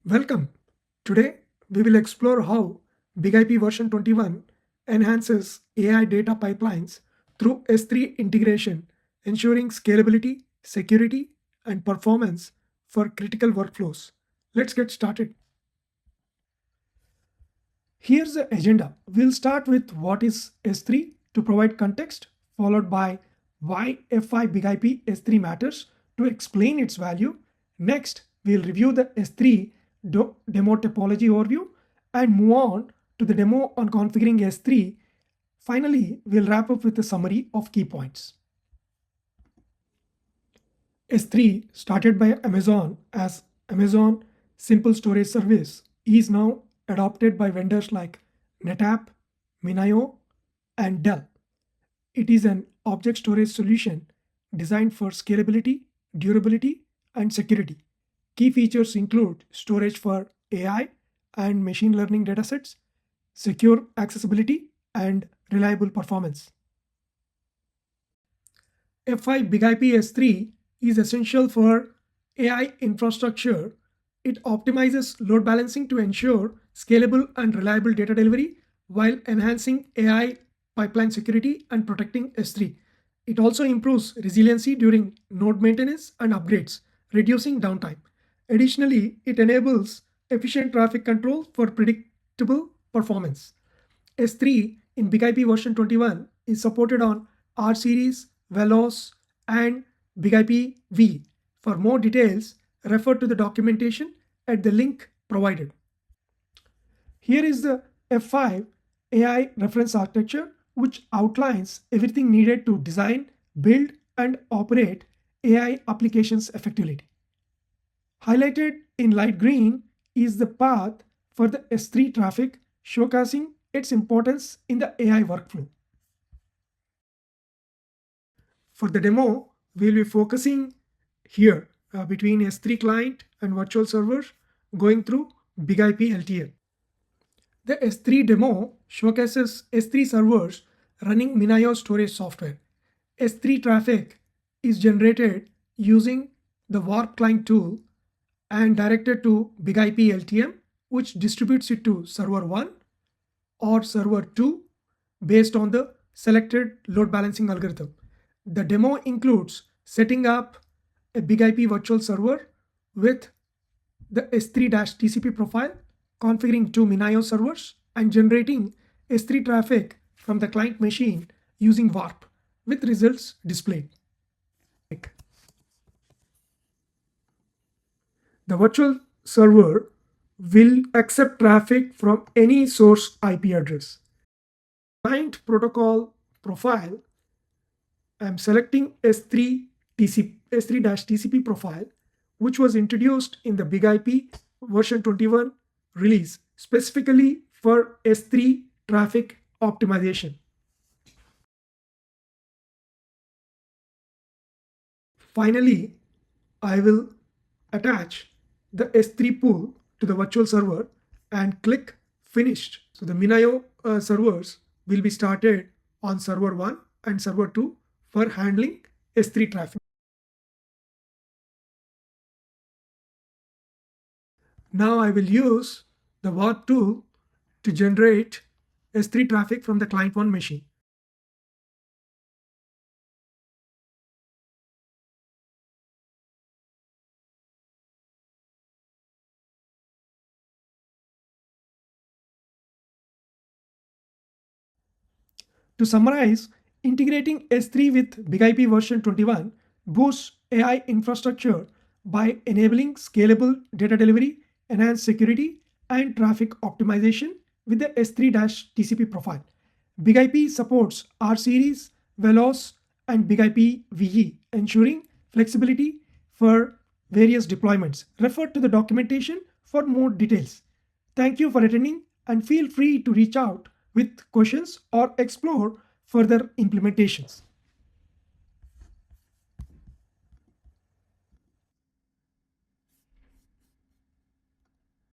Welcome. Today we will explore how BigIP version 21 enhances AI data pipelines through S3 integration, ensuring scalability, security, and performance for critical workflows. Let's get started. Here's the agenda. We'll start with what is S3 to provide context, followed by why FI BigIP S3 matters to explain its value. Next, we'll review the S3 demo topology overview and move on to the demo on configuring S3. Finally, we'll wrap up with a summary of key points. S3, started by Amazon as Amazon Simple Storage Service, is now adopted by vendors like NetApp, MinIO, and Dell. It is an object storage solution designed for scalability, durability, and security. Key features include storage for AI and machine learning datasets, secure accessibility, and reliable performance. FI BigIP S3 is essential for AI infrastructure. It optimizes load balancing to ensure scalable and reliable data delivery while enhancing AI pipeline security and protecting S3. It also improves resiliency during node maintenance and upgrades, reducing downtime. Additionally, it enables efficient traffic control for predictable performance. S3 in BigIP version 21 is supported on R series, Veloz, and BigIP V. For more details, refer to the documentation at the link provided. Here is the F5 AI reference architecture, which outlines everything needed to design, build, and operate AI applications effectively. Highlighted in light green is the path for the S3 traffic, showcasing its importance in the AI workflow. For the demo, we'll be focusing here between S3 client and virtual server, going through BigIP LTL. The S3 demo showcases S3 servers running MinIO storage software. S3 traffic is generated using the Warp client tool and directed to BigIP LTM, which distributes it to server 1 or server 2 based on the selected load balancing algorithm. The demo includes setting up a BigIP virtual server with the S3-TCP profile, configuring 2 MinIO servers, and generating S3 traffic from the client machine using Warp with results displayed. The virtual server will accept traffic from any source IP address. Client protocol profile, I'm selecting S3-TCP profile, which was introduced in the BigIP version 21 release specifically for S3 traffic optimization. Finally, I will attach the S3 pool to the virtual server and click finished. So the MinIO servers will be started on server 1 and server 2 for handling S3 traffic. Now I will use the Warp tool to generate S3 traffic from the client 1 machine. To summarize, integrating S3 with BigIP version 21 boosts AI infrastructure by enabling scalable data delivery, enhanced security, and traffic optimization with the S3-TCP profile. BigIP supports R series, Veloz, and BigIP VE, ensuring flexibility for various deployments. Refer to the documentation for more details. Thank you for attending and feel free to reach out with questions or explore further implementations.